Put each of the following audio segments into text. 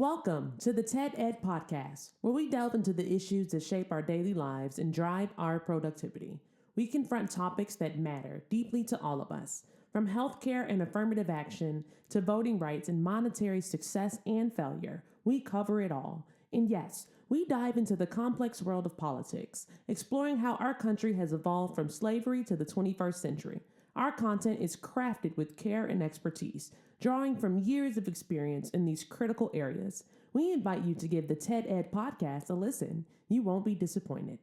Welcome to the TED Ed Podcast, where we delve into the issues that shape our daily lives and drive our productivity. We confront topics that matter deeply to all of us, from healthcare and affirmative action to voting rights and monetary success and failure. We cover it all. And yes, we dive into the complex world of politics, exploring how our country has evolved from slavery to the 21st century. Our content is crafted with care and expertise, drawing from years of experience in these critical areas. We invite you to give the TED Ed podcast a listen. You won't be disappointed.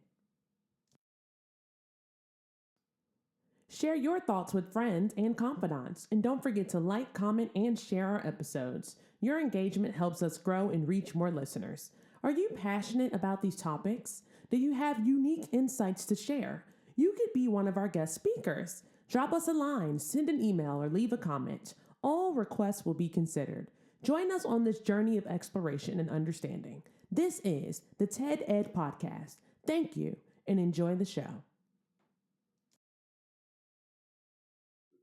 Share your thoughts with friends and confidants, and don't forget to like, comment, and share our episodes. Your engagement helps us grow and reach more listeners. Are you passionate about these topics? Do you have unique insights to share? You could be one of our guest speakers. Drop us a line, send an email, or leave a comment. All requests will be considered. Join us on this journey of exploration and understanding. This is the TED Ed Podcast. Thank you, and enjoy the show.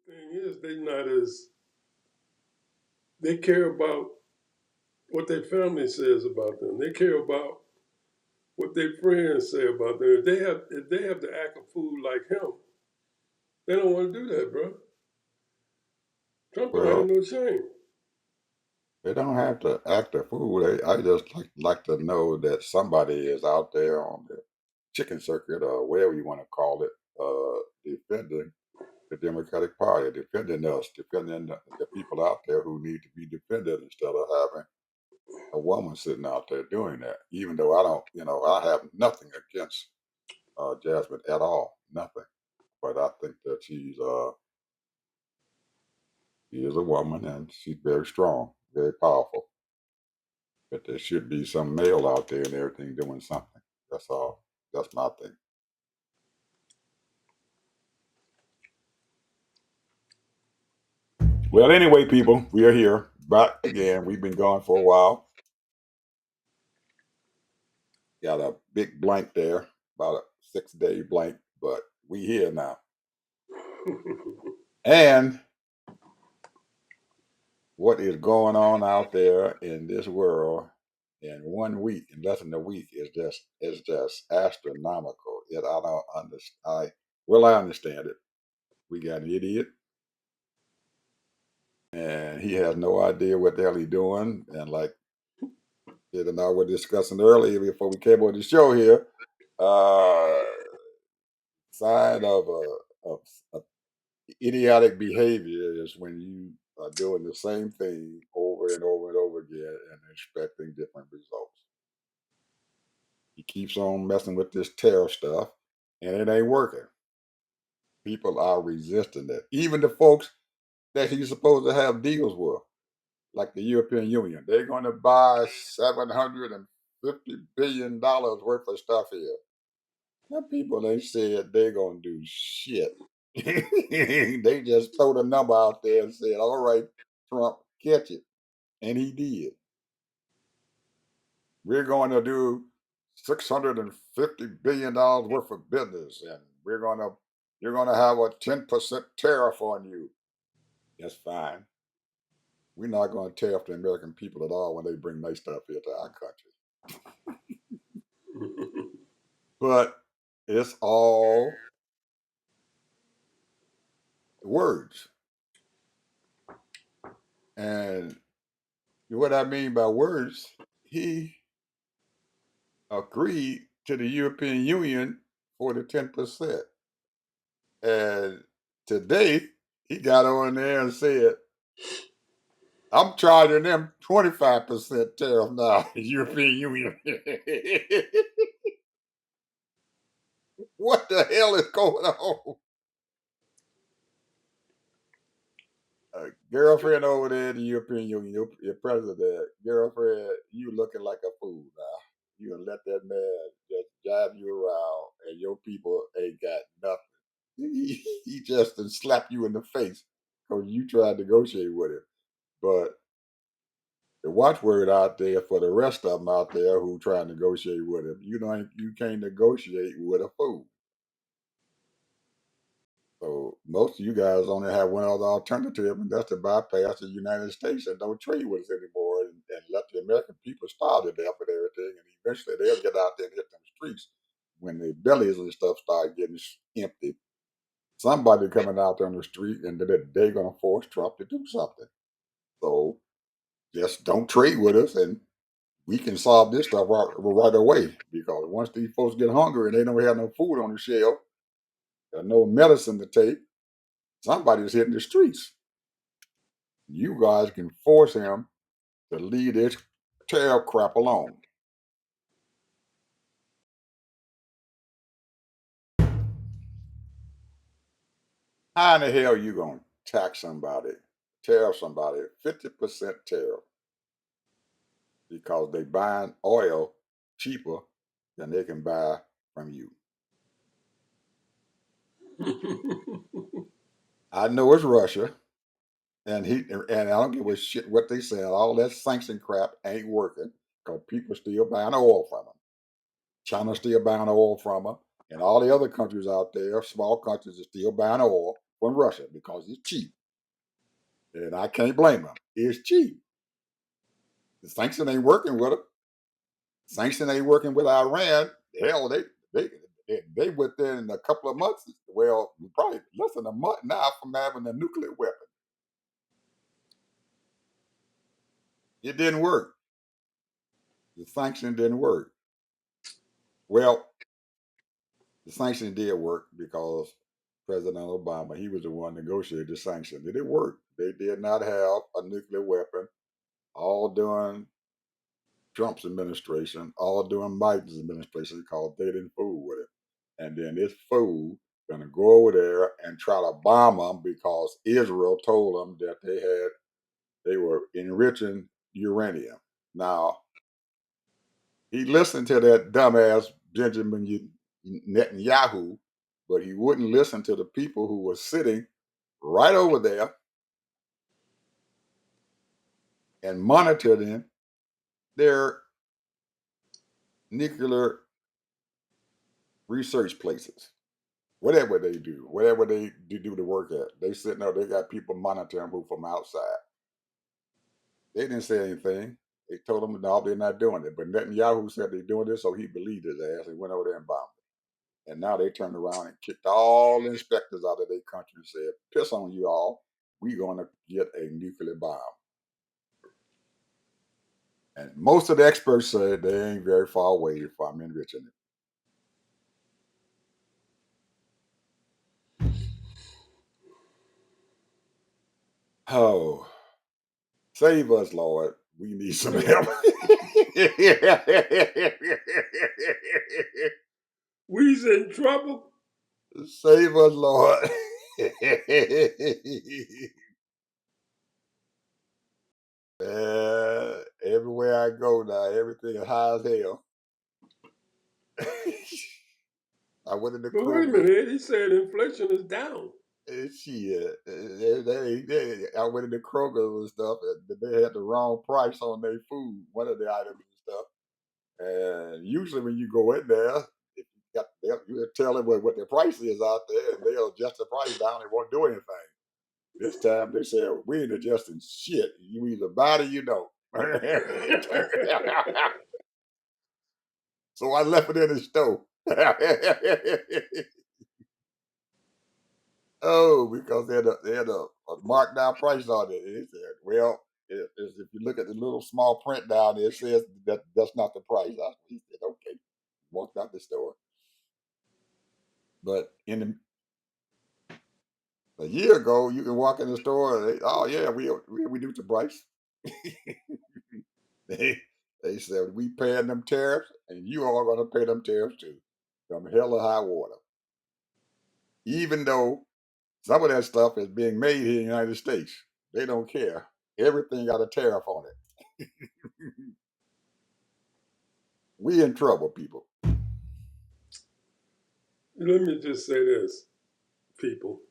Thing is, they care about what their family says about them. They care about what their friends say about them. If they have to act a fool like him, they don't want to do that, bro. Trump don't have Well, no shame. they don't have to act a fool. I just like to know that somebody is out there on the chicken circuit or whatever you want to call it, defending the Democratic Party, defending us, defending the people out there who need to be defended instead of having a woman sitting out there doing that. Even though I don't, I have nothing against Jasmine at all, nothing. But I think that she is a woman and she's very strong, very powerful. But there should be some male out there and everything doing something. That's all. That's my thing. Well, anyway, people, we are here back again. We've been gone for a while. Got a big blank there, about a 6 day blank, but we here now. And what is going on out there in this world in 1 week, in less than a week, is just astronomical. Yet I don't understand. I understand it. We got an idiot and he has no idea what the hell he's doing. And like Ed and I were discussing earlier before we came on the show here, uh, sign of idiotic behavior is when you are doing the same thing over and over and over again and expecting different results. He keeps on messing with this tariff stuff, and it ain't working. People are resisting it. Even the folks that he's supposed to have deals with, like the European Union. They're going to buy $750 billion worth of stuff here. Now, people ain't said they're going to do shit. They just throw the number out there and said, all right, Trump, catch it. And he did. We're going to do $650 billion worth of business, and you're going to have a 10% tariff on you. That's fine. We're not going to tariff the American people at all when they bring nice stuff here to our country. But it's all words. And what I mean by words, he agreed to the European Union for the 10%. And today he got on there and said, I'm charging them 25% tariff now, the European Union. What the hell is going on? Girlfriend over there in the European Union, your president, girlfriend, you looking like a fool now. You gonna let that man just drive you around and your people ain't got nothing. He just done slap you in the face because you tried to negotiate with him. But the watchword out there for the rest of them out there who try to negotiate with him, you can't negotiate with a fool. So most of you guys only have one other alternative, and that's to bypass the United States and don't trade with us anymore, and let the American people starve to death with everything, and eventually they'll get out there and hit them streets when their bellies and stuff start getting empty. Somebody coming out there on the street, and they're going to force Trump to do something. So just don't trade with us, and we can solve this stuff right away. Because once these folks get hungry and they don't have no food on the shelf, and no medicine to take, somebody's hitting the streets. You guys can force him to leave this tariff crap alone. How in the hell are you going to tax somebody, tariff somebody 50% tariff because they buying oil cheaper than they can buy from you? I know it's Russia, and I don't give a shit what they say. All that sanction crap ain't working because people still buying oil from them. China's still buying oil from them, and all the other countries out there, small countries, are still buying oil from Russia because it's cheap. And I can't blame them. It's cheap. The sanction ain't working with them. Sanction ain't working with Iran. Hell, they within a couple of months. Well, probably less than a month now from having a nuclear weapon. It didn't work. The sanction didn't work. Well, the sanction did work because President Obama, he was the one negotiated the sanction. Did it work? They did not have a nuclear weapon all during Trump's administration, all during Biden's administration, because they didn't fool with it. And then this fool gonna go over there and try to bomb them because Israel told them that they were enriching uranium. Now he listened to that dumbass Benjamin Netanyahu, but he wouldn't listen to the people who were sitting right over there and monitoring their nuclear research places. Whatever they do, whatever they do the work at, they sitting there, they got people monitoring who from outside. They didn't say anything. They told them, no, they're not doing it. But Netanyahu said they're doing this, so he believed his ass and went over there and bombed it. And now they turned around and kicked all the inspectors out of their country and said, piss on you all. We're going to get a nuclear bomb. And most of the experts say they ain't very far away from enriching it. Oh, save us, Lord. We need some help. We's in trouble. Save us, Lord. Everywhere I go now, everything is high as hell. I went in the But wait a Kroger. minute, he said inflation is down. Shit, I went in the Kroger and stuff, and they had the wrong price on their food, one of the items and stuff. And usually when you go in there, if you tell them what their price is out there, and they'll adjust the price down. They won't do anything. This time they said, we ain't adjusting shit. You either buy it or you don't. So I left it in the store. Oh, because they had a marked down price on it. And they said, well, if you look at the little small print down there, it says that's not the price. He said, okay. Walked out the store. But a year ago, you can walk in the store and oh yeah, we reduced the price. they they said we paying them tariffs, and you all going to pay them tariffs too, from hell or high water. Even though some of that stuff is being made here in the United States, they don't care. Everything got a tariff on it. We in trouble, people. Let me just say this, people.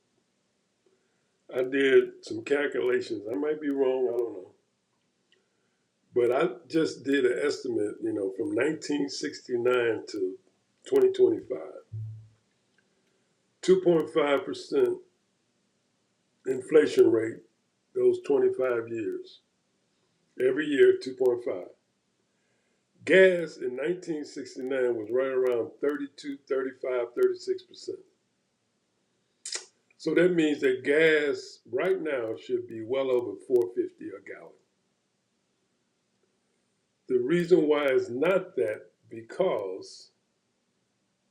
I did some calculations. I might be wrong, I don't know. But I just did an estimate, from 1969 to 2025. 2.5% inflation rate those 25 years. Every year, 2.5. Gas in 1969 was right around 32, 35, 36%. So that means that gas right now should be well over $4.50 a gallon. The reason why it's not that because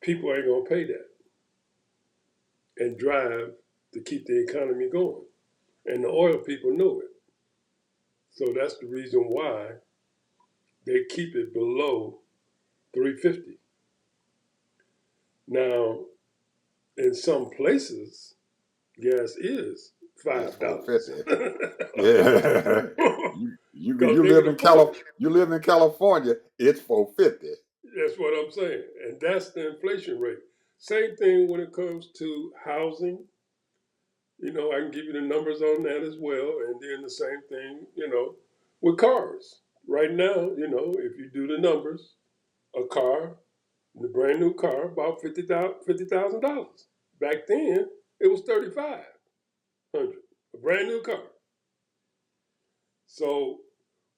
people ain't gonna pay that and drive to keep the economy going. And the oil people know it. So that's the reason why they keep it below 350. Now, in some places, gas is It's $5. 450. Yeah. You Because you they live can in afford it. You live in California, it's 450. That's what I'm saying. And that's the inflation rate. Same thing when it comes to housing. I can give you the numbers on that as well. And then the same thing, with cars. Right now, if you do the numbers, a car, the brand new car, about $50,000. Back then, it was $3,500. A brand new car. So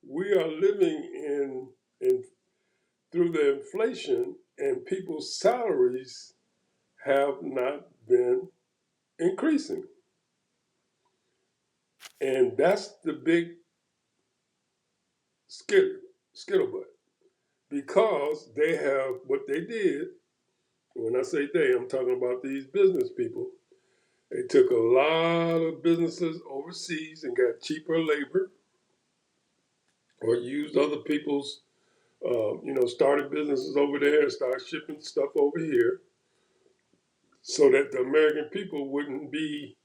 we are living in through the inflation, and people's salaries have not been increasing. And that's the big scuttlebutt. Because they have what they did, when I say they, I'm talking about these business people. They took a lot of businesses overseas and got cheaper labor or used other people's, started businesses over there and started shipping stuff over here so that the American people wouldn't be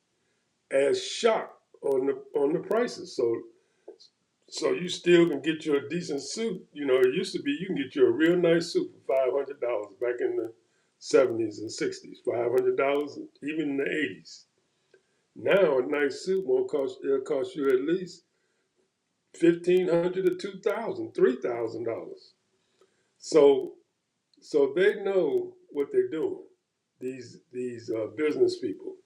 as shocked on the prices. So you still can get you a decent suit. It used to be you can get you a real nice suit for $500 back in the 70s and 60s. $500, even in the 80s. Now a nice suit it'll cost you at least $1,500 to $2,000, $3,000. So so they know what they're doing. These business people.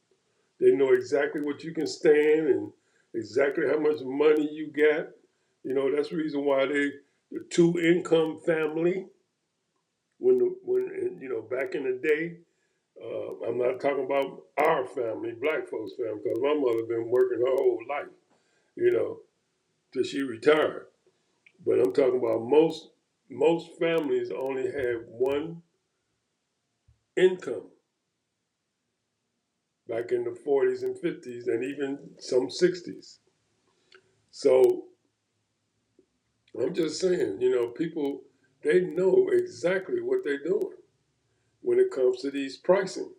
They know exactly what you can stand and exactly how much money you got. That's the reason why the two income family. When back in the day, I'm not talking about our family, black folks' family, because my mother been working her whole life, you know, till she retired. But I'm talking about most families only had one income back in the 40s and 50s and even some 60s. So I'm just saying, people, they know exactly what they're doing when it comes to these pricing.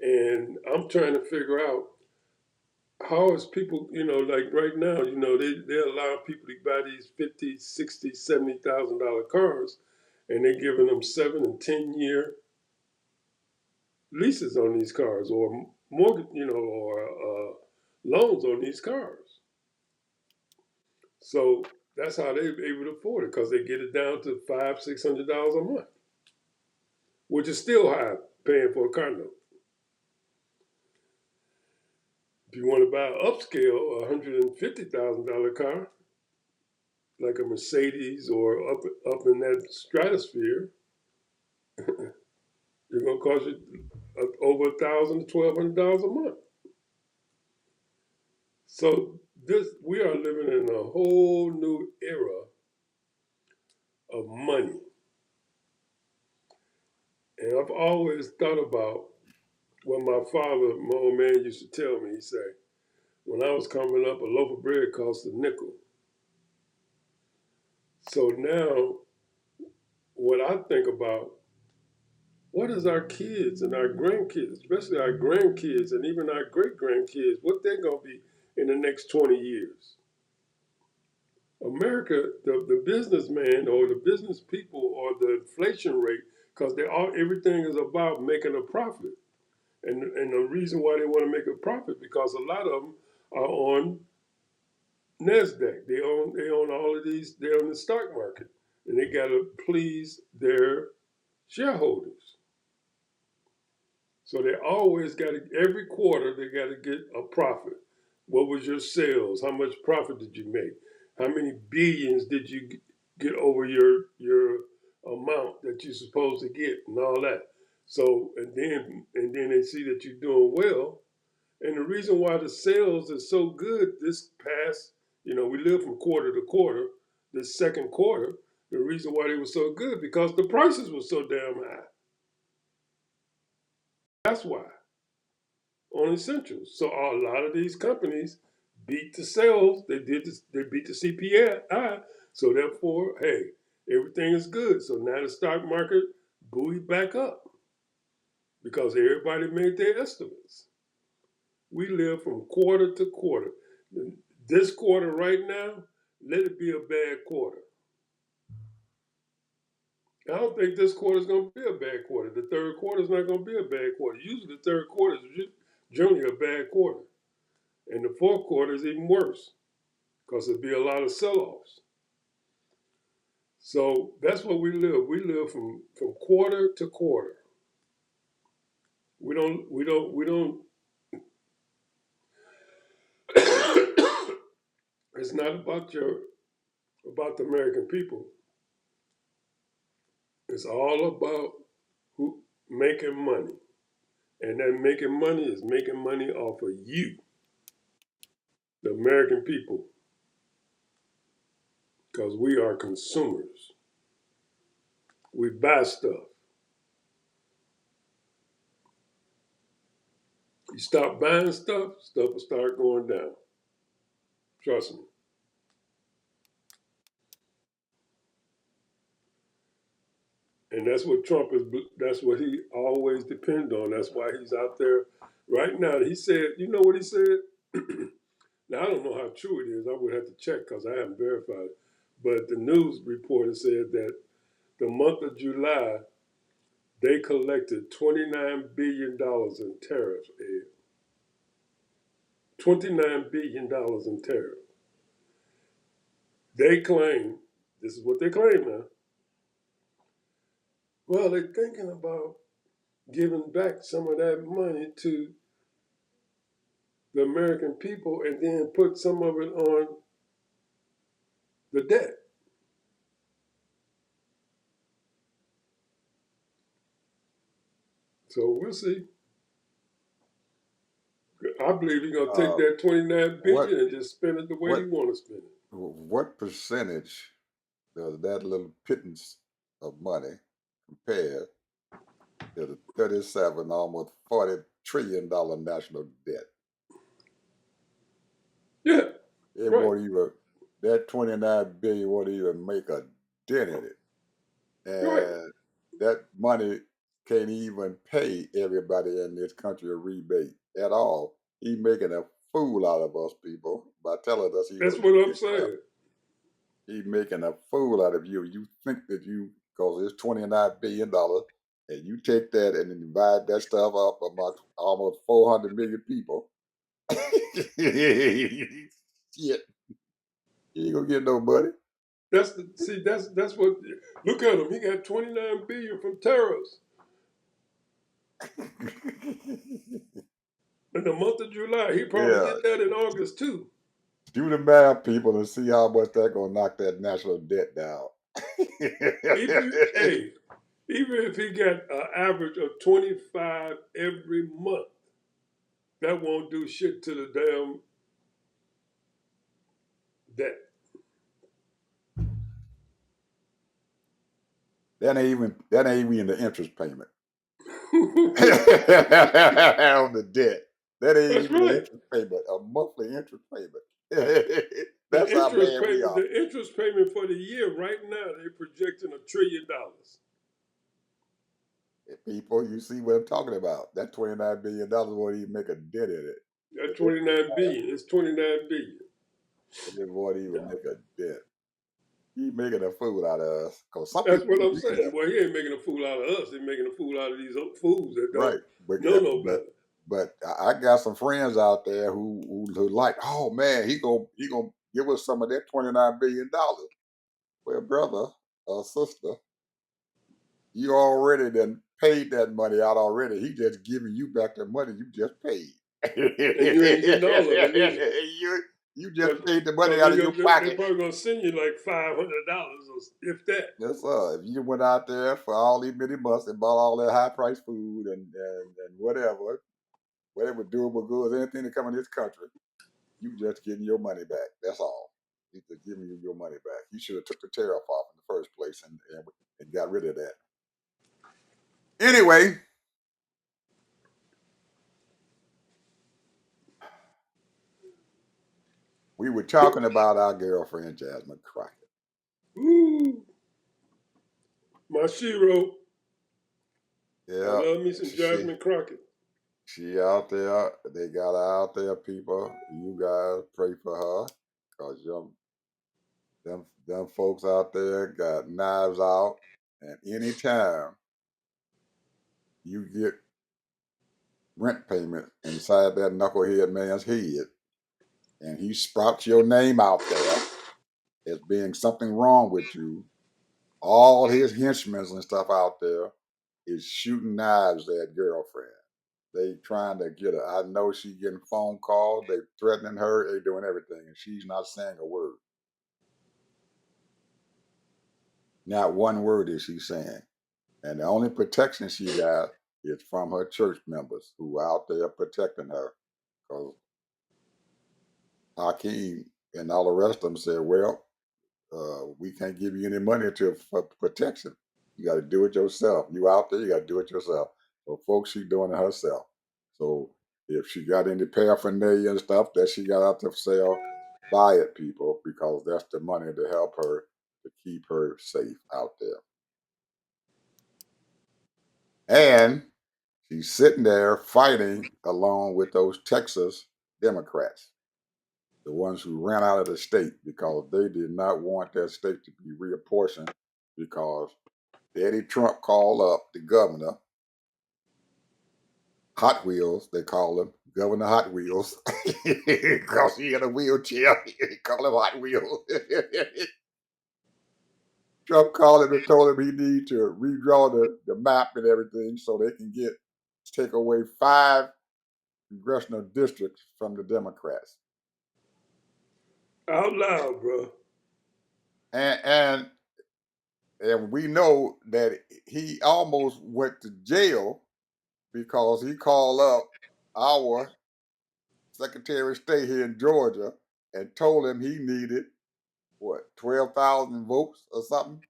And I'm trying to figure out how is people, like right now, they allow people to buy these 50, 60, $70,000 cars and they're giving them 7 and 10 year leases on these cars or mortgage, or loans on these cars. So that's how they're able to afford it because they get it down to $500, $600 a month, which is still high paying for a car note. If you want to buy an upscale $150,000 car, like a Mercedes or up in that stratosphere, it's gonna cost you over $1,000 to $1,200 a month. So we are living in a whole new era of money, and I've always thought about what my old man, used to tell me. He said, when I was coming up, a loaf of bread cost a nickel. So now, what I think about, what is our kids and our grandkids, especially our grandkids and even our great grandkids, what they're going to be in the next 20 years? America, the businessman or the business people or the inflation rate, because everything is about making a profit. And the reason why they want to make a profit, because a lot of them are on NASDAQ. They own all of these, they're on the stock market. And they got to please their shareholders. So they always got to, every quarter, they got to get a profit. What was your sales? How much profit did you make? How many billions did you get over your amount that you're supposed to get and all that? So and then they see that you're doing well. And the reason why the sales is so good this past, we live from quarter to quarter, this second quarter, the reason why they were so good because the prices were so damn high. That's why on essentials. So a lot of these companies beat the sales. They beat the CPI. So therefore, hey, everything is good. So now the stock market buoyed back up because everybody made their estimates. We live from quarter to quarter. This quarter right now, let it be a bad quarter. I don't think this quarter is going to be a bad quarter. The third quarter is not going to be a bad quarter. Usually, the third quarter is generally a bad quarter, and the fourth quarter is even worse because there'll be a lot of sell-offs. So that's what we live. We live from quarter to quarter. We don't. It's not about the American people. It's all about who making money, and that making money is making money off of you, the American people, because we are consumers. We buy stuff. You stop buying stuff, stuff will start going down. Trust me. And that's what Trump is. That's what he always depend on. That's why he's out there right now. He said, you know what he said? Now I don't know how true it is. I would have to check because I haven't verified it. But the news reporter said that the month of July they collected $29 billion in tariffs. Ed. $29 billion in tariffs. They claim, this is what they claim now. Well, they're thinking about giving back some of that money to the American people and then put some of it on the debt. So we'll see. I believe he's gonna take that 29 What billion and just spend it the way he what want to spend it. what percentage does that little pittance of money compare to the 37, almost $40 trillion national debt? Yeah, It right. won't even that 29 billion won't even make a dent in it. Right. And that money can't even pay everybody in this country a rebate at all. He making a fool out of us people by telling us he That's gonna what give I'm you crap. saying. He's making a fool out of you. You think that because it's $29 billion, and you take that and then divide that stuff up among almost 400 million people. Shit, you ain't gonna get no money. That's what. Look at him. He got 29 billion from tariffs in the month of July. He probably Yeah, get that in August too. do the math, people, and see how much that gonna knock that national debt down. If you, hey, even if he got an average of 25 every month, that won't do shit to the damn debt. That ain't even the interest payment on the debt. That ain't That's even the right. interest payment, a monthly interest payment. The That's how interest bad we payment, are. the interest payment for the year right now, they're projecting $1 trillion. People, you see what I'm talking about. That $29 billion won't even make a dent in it. That 29 billion. It's 29 billion. It won't even make a dent. He's making a fool out of us. Because some That's people what I'm believe saying. that. Well, he ain't making a fool out of us. He's making a fool out of these fools that Right. don't But know no better. but I got some friends out there who like, oh man, he gonna give us some of that $29 billion. Well, brother or sister, you already done paid that money out already. He just giving you back the money you just paid. And you ain't getting all of it either. you just Cause, paid the money 'cause out of your they're pocket. probably gonna send you like $500 or if that. Yes, sir. If you went out there for all these many months and bought all that high priced food and whatever durable goods, anything that come in this country, you just getting your money back. That's all. You just giving you your money back. You should have took the tariff off in the first place and got rid of that. Anyway, we were talking about our girlfriend Jasmine Crockett. Ooh, my shiro. I Yeah, love me some she Jasmine Crockett. she out there. They got her out there, people. You guys pray for her, cause them folks out there got knives out, and anytime you get rent payment inside that knucklehead man's head, and he sprouts your name out there as being something wrong with you, all his henchmen and stuff out there is shooting knives at girlfriend. They trying to get her. I know she getting phone calls. They threatening her. They doing everything, and she's not saying a word. Not one word is she saying. And the only protection she got is from her church members who are out there protecting her. Because Hakeem and all the rest of them said, well, we can't give you any money for protection. You got to do it yourself. You out there, you got to do it yourself. So, folks, she doing it herself. So, if she got any paraphernalia and stuff that she got out to sell, buy it, people, because that's the money to help her to keep her safe out there. And she's sitting there fighting along with those Texas Democrats, the ones who ran out of the state because they did not want that state to be reapportioned because Daddy Trump called up the governor, Hot Wheels, they call him, Governor Hot Wheels, because he had a wheelchair. He called him Hot Wheels. Trump called him and told him he need to redraw the map and everything so they can take away 5 congressional districts from the Democrats. Out loud, bro. And we know that he almost went to jail because he called up our Secretary of State here in Georgia and told him he needed 12,000 votes or something,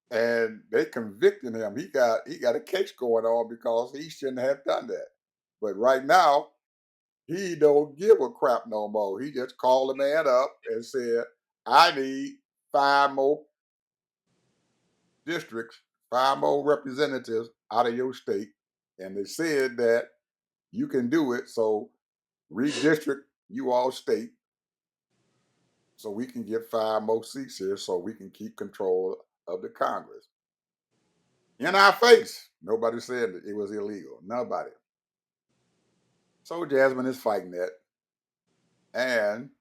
and they convicted him. He got a case going on because he shouldn't have done that. But right now, he don't give a crap no more. He just called the man up and said, "I need 5 more districts, 5 more representatives out of your state," and they said that you can do it. So redistrict you all state so we can get 5 more seats here so we can keep control of the Congress. In our face. Nobody said that it was illegal. Nobody. So Jasmine is fighting that. And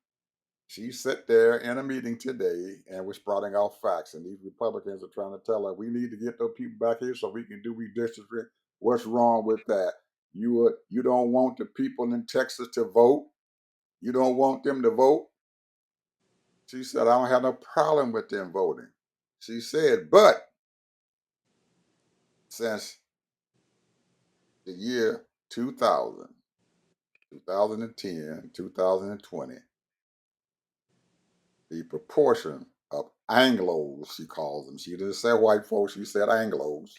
she sat there in a meeting today and was sprouting off facts. And these Republicans are trying to tell her we need to get those people back here so we can do redistricting. What's wrong with that? You don't want the people in Texas to vote. You don't want them to vote. She said, I don't have no problem with them voting. She said, but since the year 2000, 2010, 2020, the proportion of Anglos, she calls them, she didn't say white folks, she said Anglos,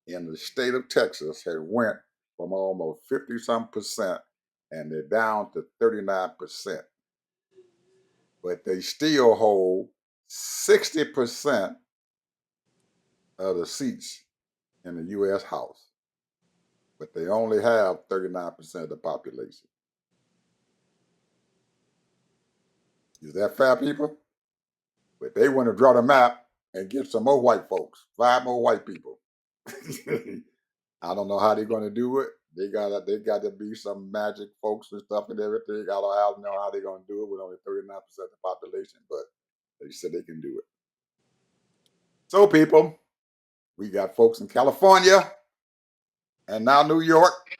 in the state of Texas had went from almost 50-some percent and they're down to 39%. But they still hold 60% of the seats in the U.S. House. But they only have 39% of the population. Is that fair, people? But they want to draw the map and get some more white folks, 5 more white people. I don't know how they're going to do it. They got to be some magic folks and stuff and everything. I don't know how they're going to do it with only 39% of the population, but they said they can do it. So, people, we got folks in California And now New York,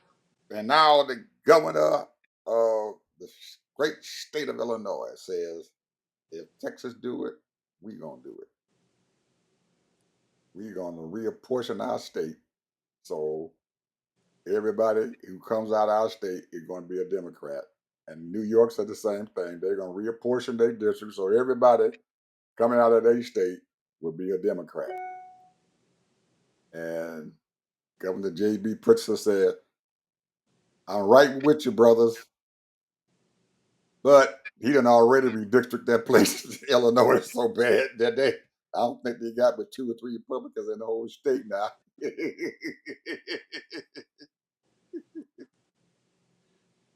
and now the governor of the great state of Illinois says, if Texas do it, we gonna do it. We gonna reapportion our state. So everybody who comes out of our state is gonna be a Democrat. And New York said the same thing. They're gonna reapportion their districts, so everybody coming out of their state will be a Democrat. And Governor J.B. Pritzker said, I'm right with you, brothers. But he done already redistricted that place. Illinois is so bad that I don't think they got but 2 or 3 Republicans in the whole state now.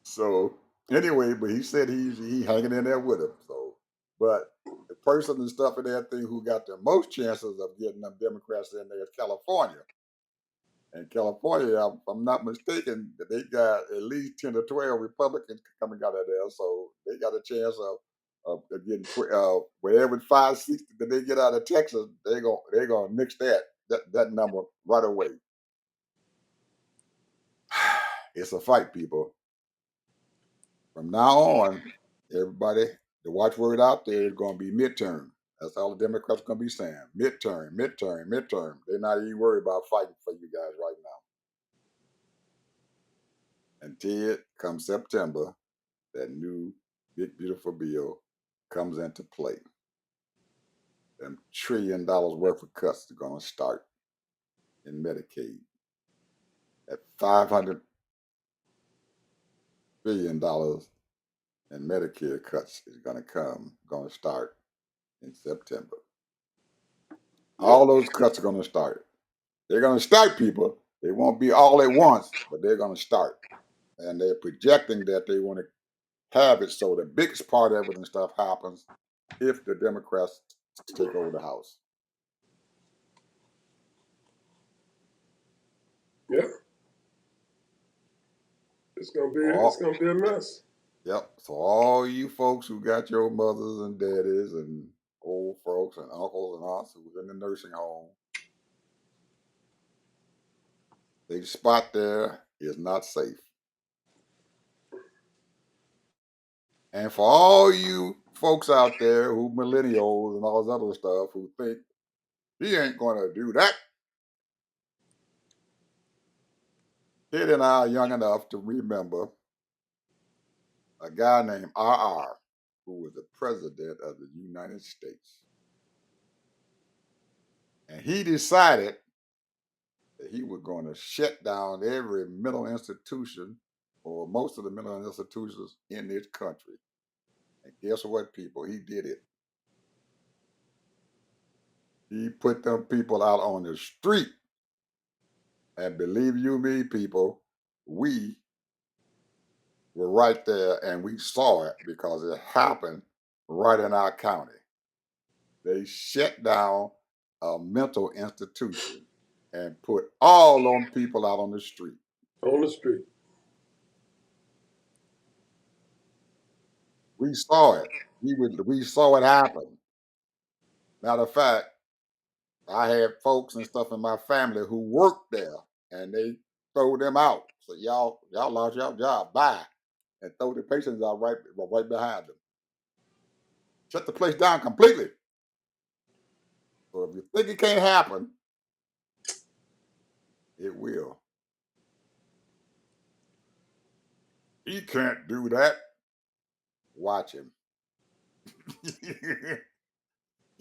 So anyway, but he said he hanging in there with him. So, but the person and stuff and everything who got the most chances of getting them Democrats in there is California. And California, if I'm not mistaken, they got at least 10 or 12 Republicans coming out of there. So they got a chance of getting whatever 5 seats that they get out of Texas, they're gonna nix that number right away. It's a fight, people. From now on, everybody, the watchword out there is gonna be midterm. That's all the Democrats are gonna be saying. Midterm, midterm, midterm. They're not even worried about fighting for you guys right now. Until come September, that new big beautiful bill comes into play. Them $1 trillion worth of cuts are going to start in Medicaid. That $500 billion in Medicare cuts is going to start in September. Yep. All those cuts are going to start. They're going to start, people. They won't be all at once, but they're going to start. And they're projecting that they want to have it so the biggest part of it and stuff happens if the Democrats take over the House. Yep. It's gonna be a mess. Yep. So all you folks who got your mothers and daddies and old folks and uncles and aunts who's in the nursing home, the spot there is not safe. And for all you folks out there who millennials and all this other stuff who think he ain't gonna do that, Kid and I are young enough to remember a guy named R.R., who was the president of the United States. And he decided that he was going to shut down every mental institution or most of the mental institutions in this country. And guess what, people? He did it. He put them people out on the street. And believe you me, people, we were right there and we saw it because it happened right in our county. They shut down a mental institution and put all them people out on the street. On the street. We saw it. We saw it happen. Matter of fact, I had folks and stuff in my family who worked there, and they throw them out. So y'all lost your job. Bye, and throw the patients out right behind them. Shut the place down completely. So if you think it can't happen, it will. He can't do that. Watch him.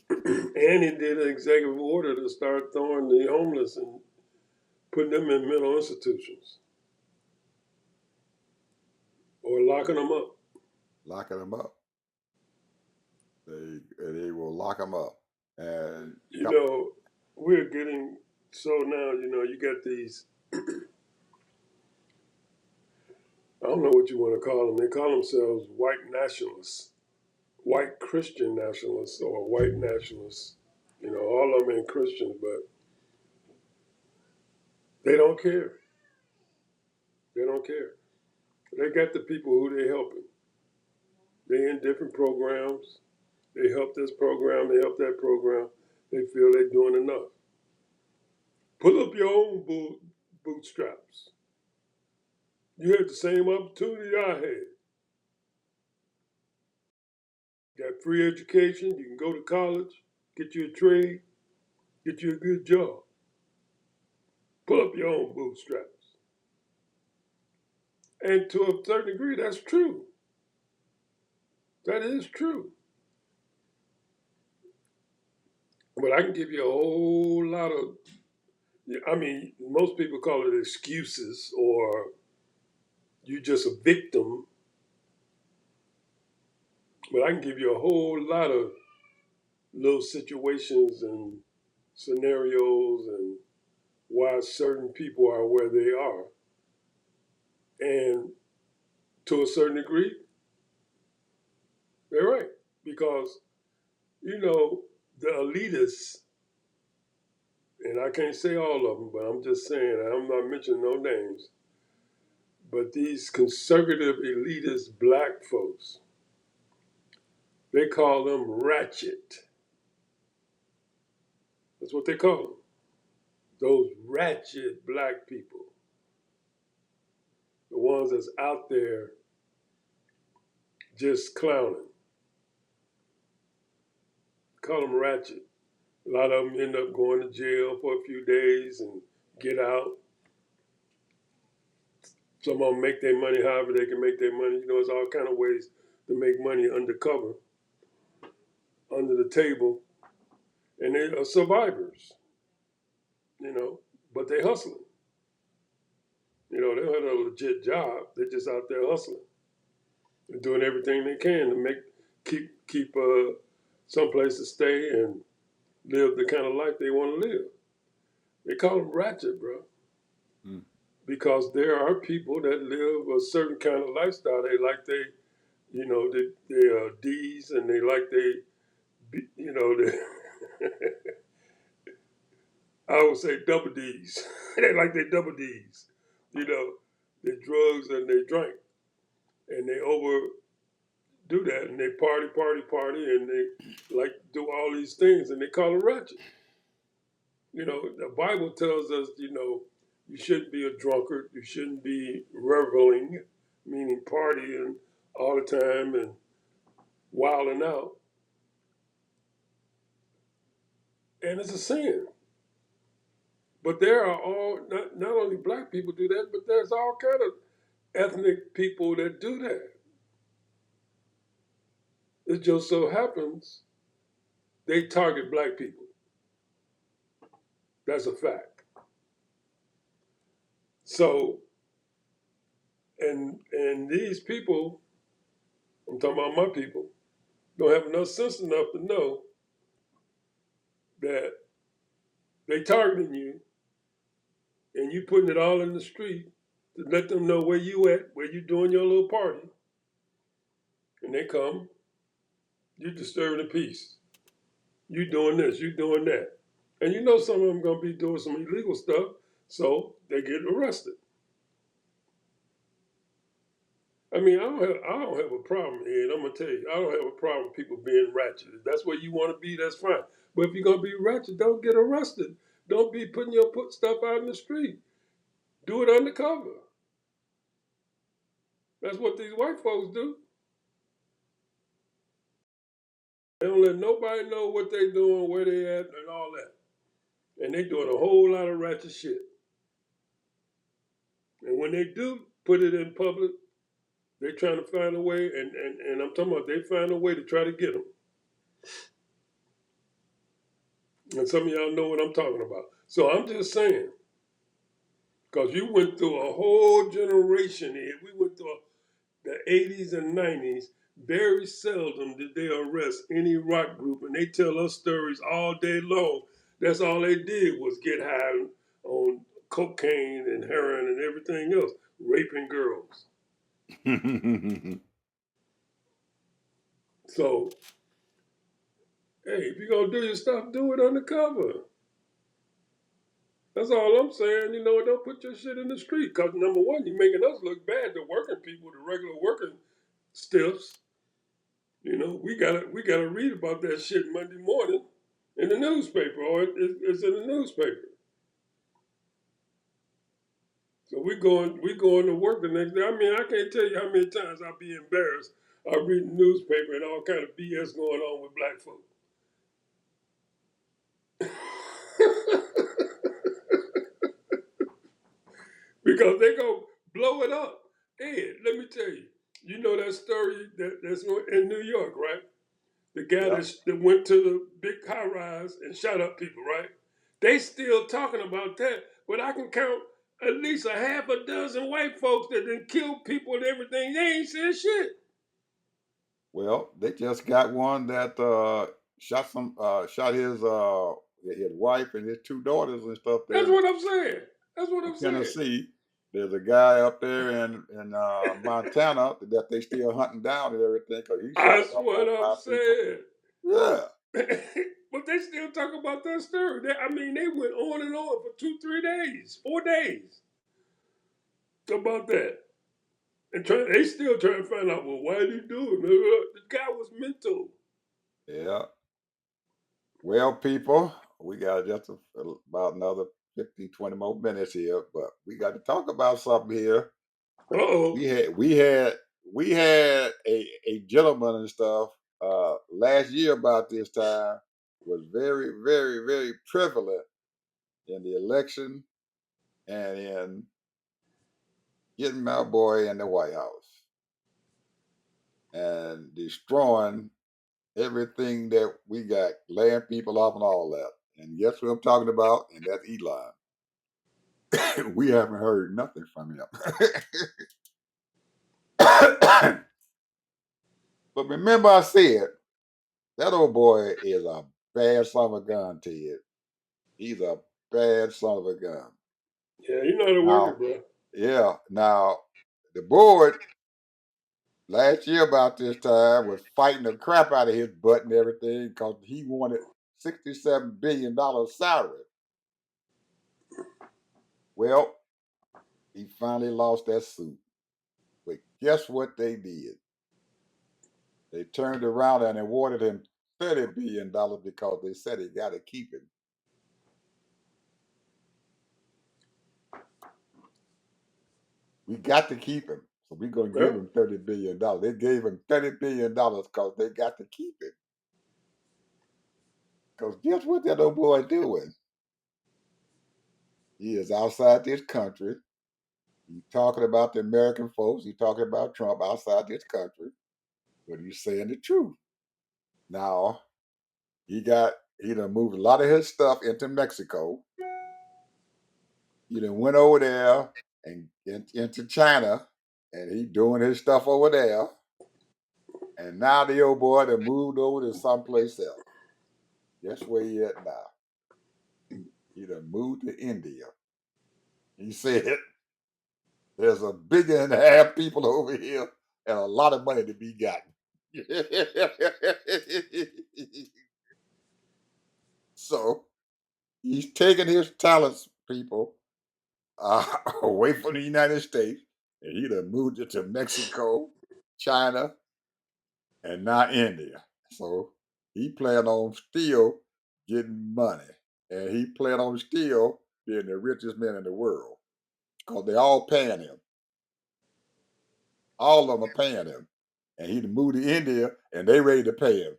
And he did an executive order to start throwing the homeless and putting them in mental institutions or locking them up. Locking them up. They will lock them up. And You know, we're getting so now, you got these, I don't know what you want to call them. They call themselves white nationalists, white Christian nationalists, or white nationalists. All of them ain't Christians, but they don't care. They don't care. They got the people who they helping. They in different programs. They help this program. They help that program. They feel they're doing enough. Pull up your own bootstraps. You had the same opportunity I had. Got free education, you can go to college, get you a trade, get you a good job. Pull up your own bootstraps. And to a certain degree, that's true. That is true. But I can give you a whole lot of, I mean, most people call it excuses or you just a victim. But I can give you a whole lot of little situations and scenarios and why certain people are where they are. And to a certain degree, they're right. Because, you know, the elitists, and I can't say all of them, but I'm just saying, I'm not mentioning no names, but these conservative elitist black folks, they call them ratchet. That's what they call them. Those ratchet black people. The ones that's out there just clowning. Call them ratchet. A lot of them end up going to jail for a few days and get out. Some of them make their money however they can make their money. You know, there's all kind of ways to make money undercover, under the table. And they are survivors, you know, but they hustling. You know, they don't have a legit job. They're just out there hustling and doing everything they can to keep some place to stay and live the kind of life they want to live. They call them ratchet, bro. Mm. Because there are people that live a certain kind of lifestyle. They like you know, they are D's and they like you know, I would say double D's. They like their double D's. You know, they drugs and they drink. And they overdo that and they party, and they like do all these things and they call it ratchet. You know, the Bible tells us, you know, you shouldn't be a drunkard. You shouldn't be reveling, meaning partying all the time and wilding out. And it's a sin. But there are not only black people do that, but there's all kind of ethnic people that do that. It just so happens they target black people. That's a fact. So, and these people, I'm talking about my people, don't have enough sense enough to know that they targeting you and you putting it all in the street to let them know where you at, where you doing your little party. And they come, you disturbing the peace. You doing this, you doing that. And you know some of them going to be doing some illegal stuff, so they get arrested. I mean, I don't have a problem, Ed. I'm going to tell you, I don't have a problem with people being ratchet. If that's where you want to be, that's fine. But if you're going to be ratchet, don't get arrested. Don't be putting your stuff out in the street. Do it undercover. That's what these white folks do. They don't let nobody know what they doing, where they at, and all that. And they doing a whole lot of ratchet shit. And when they do put it in public, they trying to find a way, and I'm talking about they find a way to try to get them. And some of y'all know what I'm talking about. So I'm just saying, because you went through a whole generation here. We went through the 80s and 90s. Very seldom did they arrest any rock group, and they tell us stories all day long. That's all they did was get high on cocaine and heroin and everything else, raping girls. So, hey, if you're going to do your stuff, do it undercover. That's all I'm saying. You know, don't put your shit in the street. Because, number one, you're making us look bad, the working people, the regular working stiffs. You know, we gotta read about that shit Monday morning in the newspaper, or it's in the newspaper. So we going to work the next day. I mean, I can't tell you how many times I'll be embarrassed. I read the newspaper and all kind of BS going on with black folk. Because they go blow it up. Ed, let me tell you. You know that story that's in New York, right? The guy Yeah. that went to the big high rise and shot up people, right? They still talking about that, but I can count at least a half a dozen white folks that done killed people and everything. They ain't said shit. Well, they just got one that shot his wife and his two daughters and stuff That's there what I'm saying. That's what in I'm saying. Tennessee. There's a guy up there in Montana that they still hunting down and everything because he shot That's about what four or I'm five people. saying. Yeah, But they still talk about that story. I mean, they went on and on for 2, 3 days, 4 days about that. And they still trying to find out, well, why did he do it? The guy was mental. yeah. Well, people, we got just about another 15, 20 more minutes here, but we got to talk about something here. Uh-oh. We had a gentleman and stuff last year about this time was very, very, very prevalent in the election and in getting my boy in the White House and destroying everything that we got, laying people off and all that. And guess what I'm talking about? And that's Elon. We haven't heard nothing from him. But remember, I said that old boy is a bad son of a gun, Ted. He's a bad son of a gun. Yeah, you know how to work it, Now, bro. yeah, now the board last year about this time was fighting the crap out of his butt and everything because he wanted $67 billion salary. Well, he finally lost that suit. But guess what they did? They turned around and awarded him $30 billion because they said he got to keep it. We got to keep him. So we're going to Yeah. give him $30 billion. They gave him $30 billion because they got to keep it. Because guess what that old boy doing? He is outside this country. He's talking about the American folks. He's talking about Trump outside this country. But he's saying the truth. Now, he done moved a lot of his stuff into Mexico. He done went over there and into China. And he doing his stuff over there. And now the old boy done moved over to someplace else. Guess where he at now? He done moved to India. He said, there's a billion and a half people over here and a lot of money to be gotten. So he's taking his talents, people, away from the United States, and he done moved it to Mexico, China, and now India. So he plan on still getting money, and he plan on still being the richest man in the world because they all paying him. All of them are paying him, and he done moved to India, and they ready to pay him.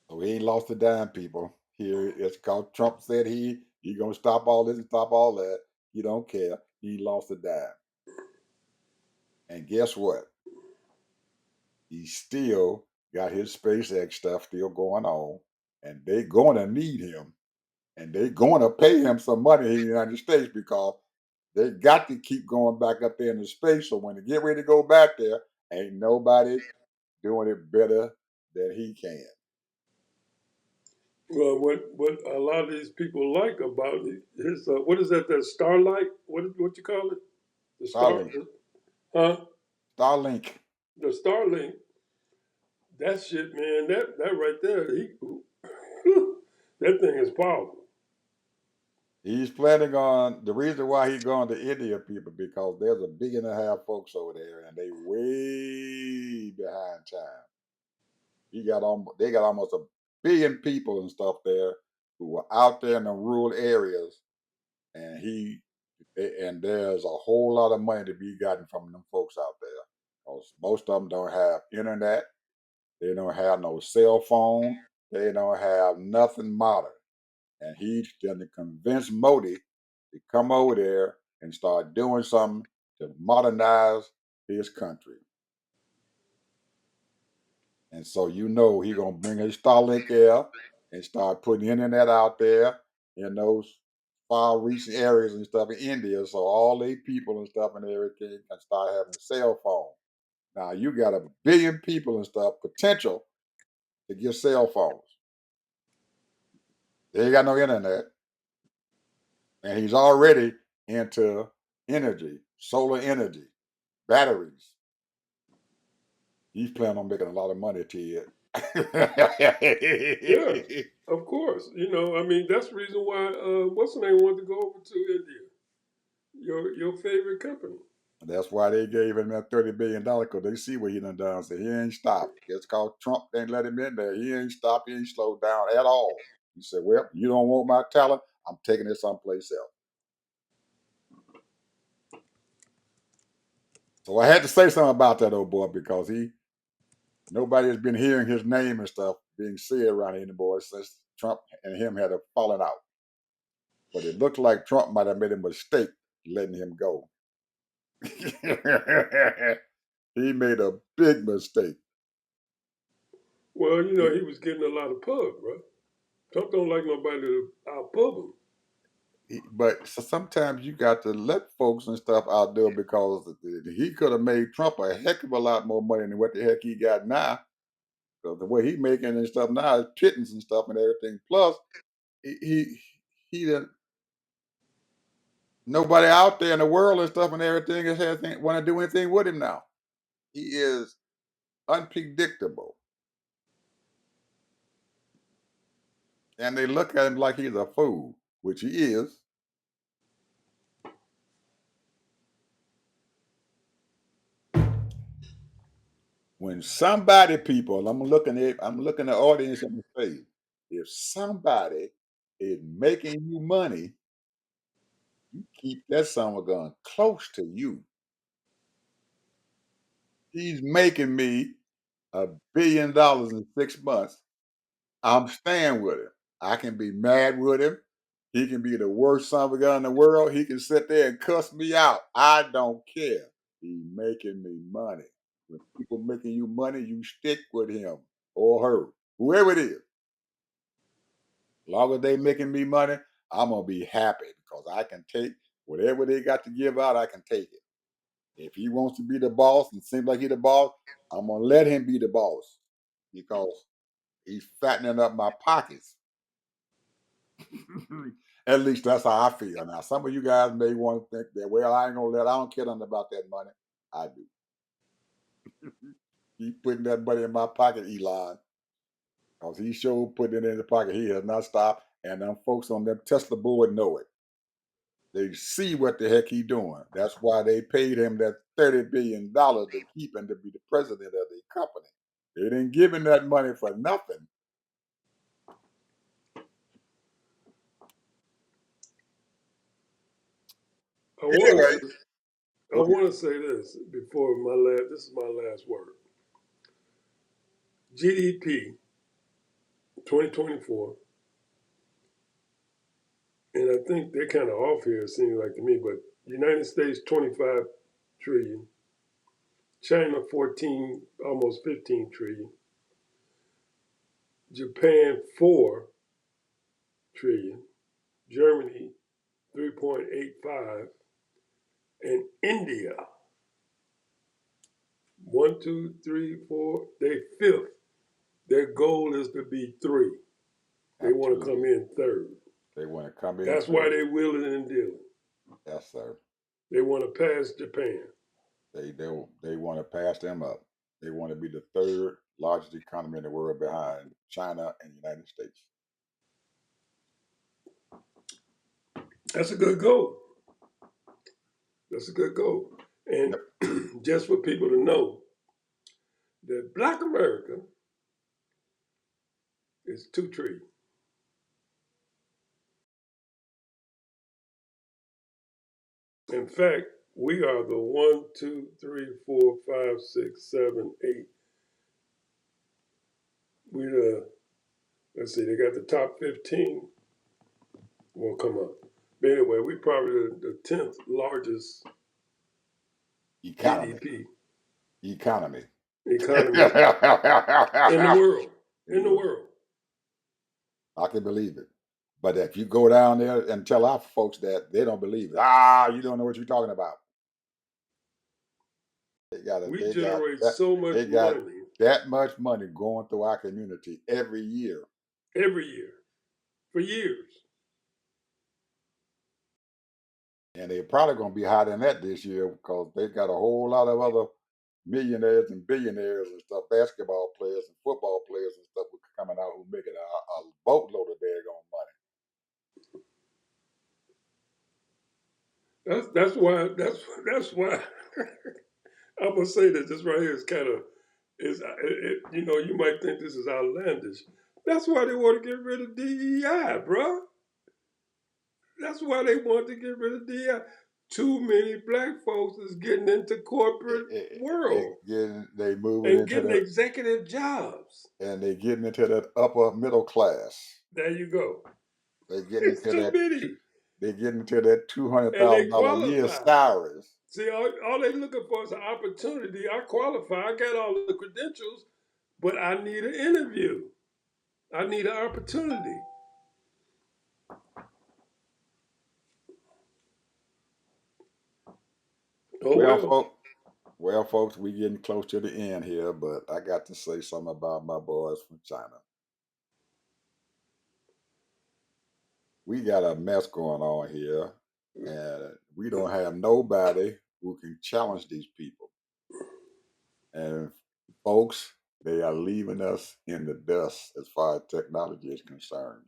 So he ain't lost a dime, people. Here it's called Trump said he gonna stop all this and stop all that. He don't care. He lost a dime. And guess what? He still got his SpaceX stuff still going on. And they gonna need him. And they gonna pay him some money in the United States because they got to keep going back up there into space. So when they get ready to go back there, ain't nobody doing it better than he can. Well, what a lot of these people like about his what is that? That Starlight? What you call it? The star? Starlink. Huh? Starlink. The Starlink. That shit, man. That right there. That thing is powerful. He's planning on the reason why he's going to India, people, because there's a billion and a half folks over there, and they way behind time. They got almost a billion people and stuff there, who were out there in the rural areas, and there's a whole lot of money to be gotten from them folks out there. 'Cause most of them don't have internet, they don't have no cell phone, they don't have nothing modern. And he's done to convince Modi to come over there and start doing something to modernize his country. And so he gonna bring his Starlink Air and start putting internet out there in those far reaching areas and stuff in India, so all they people and stuff and everything can start having cell phone. Now you got a billion people and stuff potential to get cell phones. They ain't got no internet, and he's already into energy, solar energy, batteries. He's planning on making a lot of money, Ted. Yeah, of course. I mean, that's the reason why what's the name wanted to go over to India. Your favorite company. That's why they gave him that $30 billion, because they see what he done. So he ain't stopped. It's called Trump ain't let him in there. He ain't stopped. He ain't slowed down at all. He said, "Well, you don't want my talent. I'm taking it someplace else." So I had to say something about that old boy, because nobody has been hearing his name and stuff being said around here anymore since Trump and him had a falling out. But it looked like Trump might have made a mistake letting him go. He made a big mistake. Well, he was getting a lot of pub, bro. Trump don't like nobody to out pub him. But so sometimes you got to let folks and stuff out there, because he could have made Trump a heck of a lot more money than what the heck he got now. Because the way he making and stuff now is pittance and stuff and everything. Plus, he didn't. Nobody out there in the world and stuff and everything want to do anything with him now. He is unpredictable, and they look at him like he's a fool, which he is. When somebody, people, I'm looking at the audience in the face. If somebody is making you money, you keep that son of a gun close to you. He's making me $1 billion in 6 months. I'm staying with him. I can be mad with him. He can be the worst son of a gun in the world. He can sit there and cuss me out. I don't care. He's making me money. When people making you money, you stick with him or her, whoever it is. Long as they making me money, I'm gonna be happy, because I can take whatever they got to give out. I can take it. If he wants to be the boss and seems like he the boss, I'm gonna let him be the boss, because he's fattening up my pockets. At least that's how I feel. Now, some of you guys may want to think that, well, I don't care nothing about that money. I do. Keep putting that money in my pocket, Elon, because he sure putting it in the pocket. He has not stopped, and them folks on them Tesla board know it. They see what the heck he doing. That's why they paid him that $30 billion to keep him to be the president of the company. They didn't give him that money for nothing. I want Anyway, to I want to say this before my last. This is my last word. GDP 2024, and I think they're kind of off here. It seems like to me, but United States 25 trillion, China 14, almost 15 trillion, Japan 4 trillion, Germany 3.85, and India 1, 2, 3, 4. They fifth. Their goal is to be three. They want to come absolutely. in third. They want to come in That's why third. they willing and dealing. Yes, sir. They want to pass Japan. They want to pass them up. They want to be the third largest economy in the world behind China and the United States. That's a good goal. That's a good goal. And Yep. just for people to know that Black America is 2 trillion. In fact, we are the 1, 2, 3, 4, 5, 6, 7, 8. We the let's see, they got the top 15 will come up. But anyway, we probably the 10th largest Economy. GDP Economy. economy in the world. In the Yeah, world. I can believe it. But if you go down there and tell our folks that, they don't believe it. Ah, you don't know what you're talking about. They got a, We they got generate that so much they got money that much money going through our community every year. every year for years. And they're probably gonna be higher than that this year because they got a whole lot of other millionaires and billionaires and stuff, basketball players and football players and stuff coming out who making a boatload of daggone money. That's why I'm gonna say that this right here is kind of you might think this is outlandish. That's why they want to get rid of DEI, bro. That's why they want to get rid of DEI. Too many black folks is getting into corporate world They moving and into getting that, executive jobs. and they getting into that upper middle class. There you go. They getting It's into too that. many, They getting into that two hundred and they thousand dollar a year qualify. salaries. See, all they looking for is an opportunity. I qualify. I got all the credentials, but I need an interview. I need an opportunity. Oh Well, well. folks. Well, folks, we getting close to the end here, but I got to say something about my boys from China. We got a mess going on here, and we don't have nobody who can challenge these people. And folks, they are leaving us in the dust as far as technology is concerned.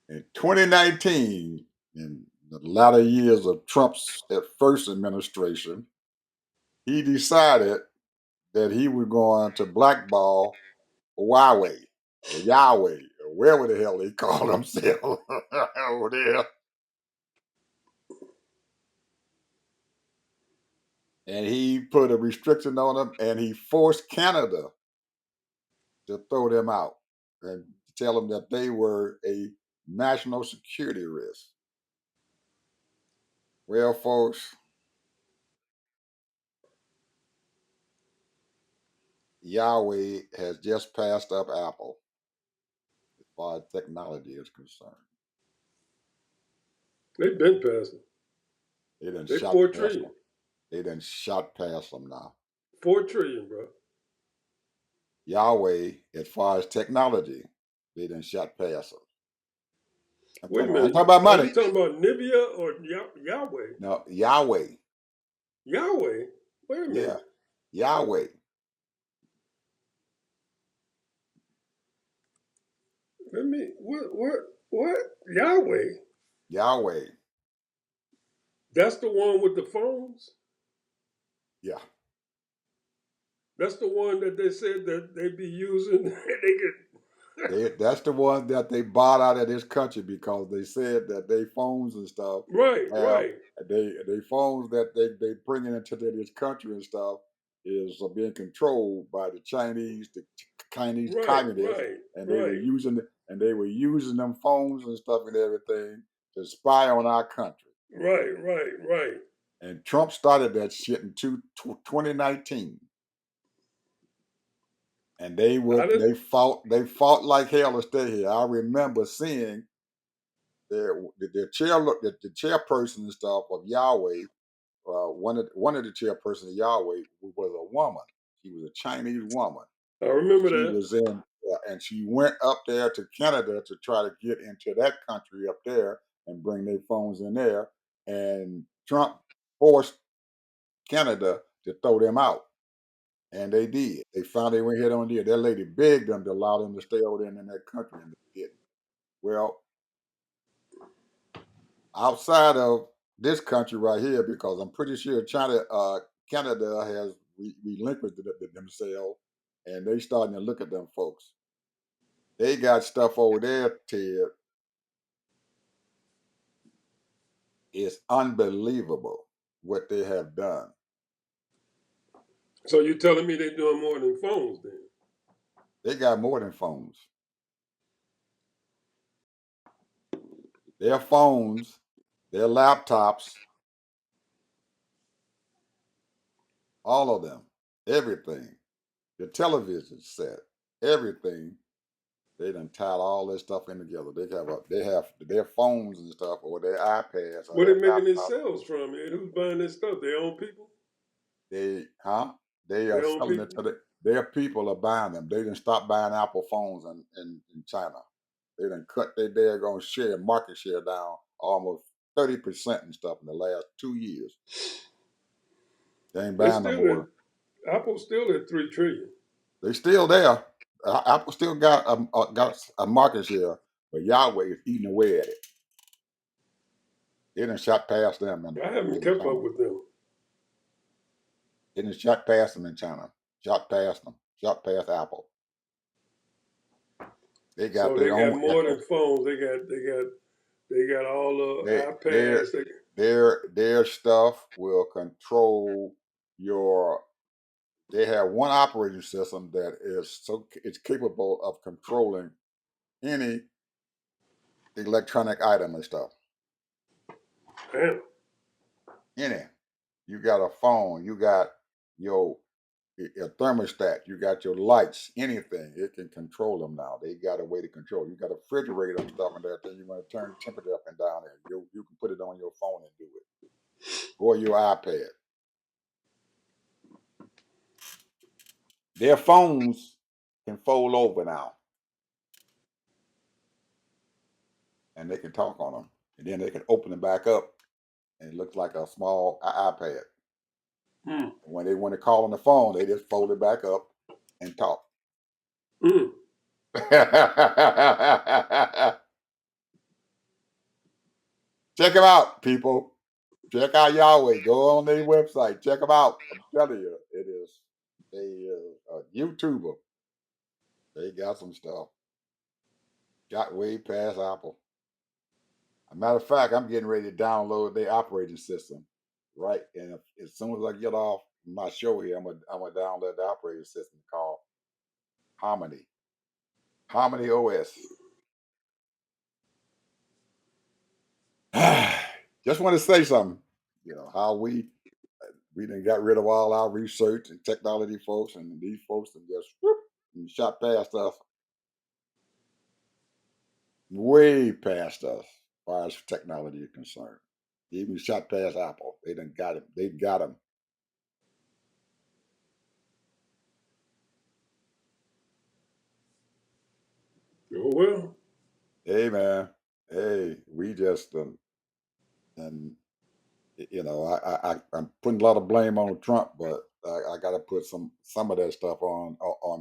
In 2019, in the latter years of Trump's first administration, he decided that he was going to blackball Huawei or Yahweh or wherever the hell they call themselves over there. And he put a restriction on them and he forced Canada to throw them out and tell them that they were a national security risk. Well, folks, Yahweh has just passed up Apple as far as technology is concerned. They've been passing. They done They shot four past trillion. them. They done shot past them now. 4 trillion, bro. Yahweh, as far as technology, they done shot past them. Wait a I ain't talking minute. about Are money. you talking about Nivea or Yahweh? No, Yahweh. Yahweh. Wait a Yeah, minute. Yahweh. Let me. What? Yahweh. Yahweh. That's the one with the phones. Yeah. That's the one that they said that they be using. They get. That's the one that they bought out of this country because they said that they phones and stuff Right. have Right. they phones that they bringing into this country and stuff is being controlled by the Chinese Right. communists, Right. and Right. they were using them phones and stuff and everything to spy on our country. Right. Right. Right. And Trump started that shit in 2019. And I didn't. they fought like hell to stay here. I remember seeing the chairperson and stuff of Yahweh. One of the chairperson of Yahweh was a woman. She was a Chinese woman. I remember She that. was in, and she went up there to Canada to try to get into that country up there and bring their phones in there. And Trump forced Canada to throw them out, and they did. They found they went here on there. That lady begged them to allow them to stay over there in that country, and they didn't. Well, outside of this country right here, because I'm pretty sure Canada has relinquished themselves, and they starting to look at them folks. They got stuff over there, Ted, It's unbelievable what they have done. So you're telling me they're doing more than phones then? They got more than phones. Their phones, their laptops, all of them, everything, the television set, everything. They done tied all this stuff in together. They have their phones and stuff, or their iPads, or Where their they making their laptops. sales from, man? Who's buying this stuff? Their own people? They They are Their own selling it people? to their people are buying them. They didn't stop buying Apple phones in China. They done cut their daggone market share down almost 30% and stuff in the last 2 years. They ain't They buying no still more. at Apple's still at 3 trillion. They still there. Apple still got a market share, but Yahweh is eating away at it. They done shot past them I haven't in kept up China. with them. They done shot past them in China. Shot past them. Shot past Apple. They got So they their got own. more than phones. They got all the They, their iPads. their stuff will control your. They have one operating system that it's capable of controlling any electronic item and stuff. Damn. Any. You got a phone. You got your a thermostat. You got your lights. Anything. It can control them now. They got a way to control. You got a refrigerator and stuff in there. Then you want to turn the temperature up and down there. You can put it on your phone and do it, or your iPad. Their phones can fold over now, and they can talk on them, and then they can open them back up, and it looks like a small iPad. Mm. When they want to call on the phone, they just fold it back up and talk. Mm. Check them out, people. Check out Yahweh. Go on their website. Check them out. I'm telling you, it is a YouTuber. They got some stuff. Got way past Apple. As a matter of fact, I'm getting ready to download their operating system, right? And as soon as I get off my show here, I'm gonna download the operating system called Harmony, Harmony OS. Just want to say something. You know how we done got rid of all our research and technology folks, and these folks and just whoop, and shot past us, way past us, as far as technology is concerned. Even shot past Apple. They done got him. They got him. Oh well. Hey man, hey, we just and I'm putting a lot of blame on Trump, but I got to put some of that stuff on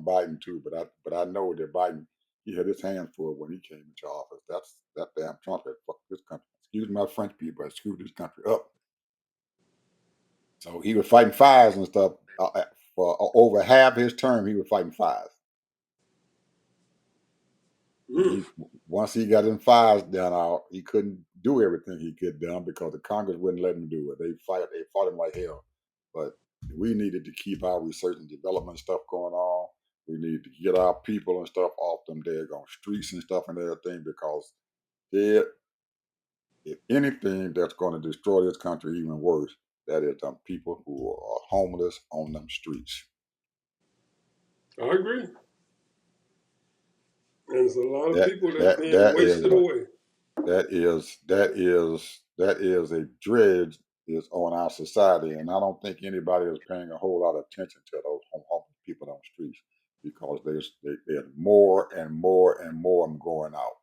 Biden too. But I know that Biden, he had his hands full when he came into office. That damn Trump had fucked this country. Excuse my French people, but screwed this country up. So he was fighting fires and stuff for over half his term. He was fighting fires. And Mm. he once he got in fires done out, he couldn't do everything he could done because the Congress wouldn't let him do it. They fought him like hell. But we needed to keep our research and development stuff going on. We need to get our people and stuff off them daggone streets and stuff and everything because there, if anything that's going to destroy this country even worse, that is them people who are homeless on them streets. I agree. And there's a lot of That people that's that being that is wasted a away. that is a dredge is on our society, and I don't think anybody is paying a whole lot of attention to those homeless people on the streets because there's more and more and more of them going out.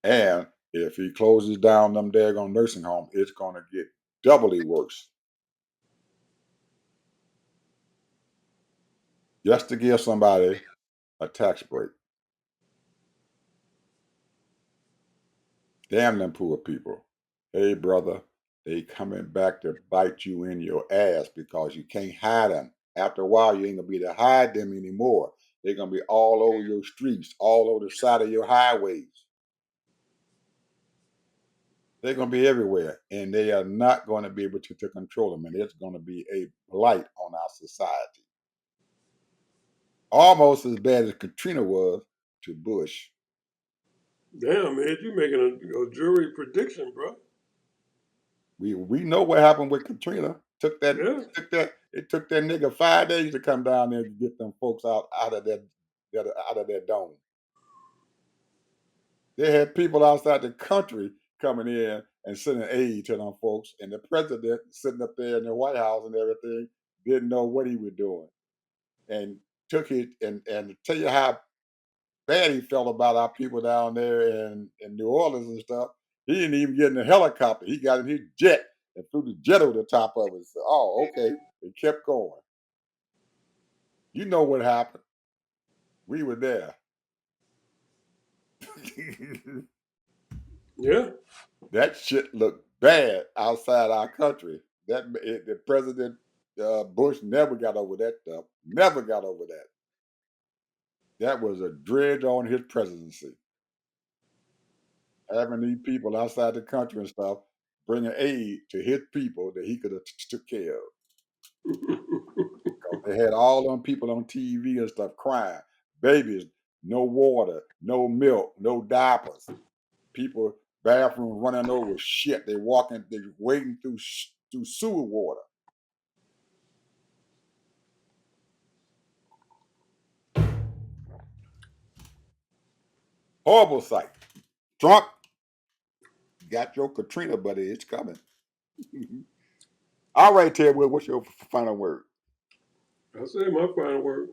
And if he closes down them daggone nursing home, it's going to get doubly worse. Just to give somebody a tax break. Damn them poor people. Hey, brother, they coming back to bite you in your ass because you can't hide them. After a while, you ain't gonna be able to hide them anymore. They're gonna be all over your streets, all over the side of your highways. They're going to be everywhere, and they are not going to be able to control them, and it's going to be a blight on our society, almost as bad as Katrina was to Bush. Damn, man, you making a jury prediction, bro. We know what happened with Katrina. Yeah. It took that nigga 5 days to come down there to get them folks out of that dome. They had people outside the country coming in and sending aid to them folks, and the president sitting up there in the White House and everything didn't know what he was doing, and took it and to tell you how bad he felt about our people down there in New Orleans and stuff. He didn't even get in the helicopter. He got in his jet and flew the jet over the top of it. So, oh, okay. It kept going. You know what happened. We were there. Yeah. That shit looked bad outside our country. The President Bush never got over that stuff. Never got over that. That was a dredge on his presidency. Having these people outside the country and stuff bringing aid to his people that he could have took care of. 'Cause they had all them people on TV and stuff crying, babies, no water, no milk, no diapers. People bathrooms running over shit. They walking, they wading through sewer water. Horrible sight. Trump got your Katrina, buddy. It's coming. All right, Ted. What's your final word? I say my final word.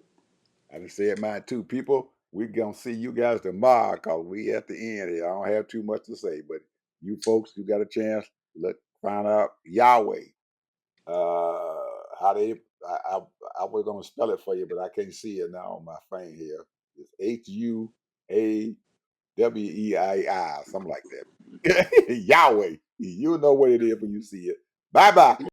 I just said mine too. People, we gonna see you guys tomorrow because we at the end here. I don't have too much to say, but you folks, you got a chance. Let find out Yahweh. How they? I, I I was gonna spell it for you, but I can't see it now on my phone here. It's Huaweii, something like that. Yahweh. You know what it is when you see it. Bye bye.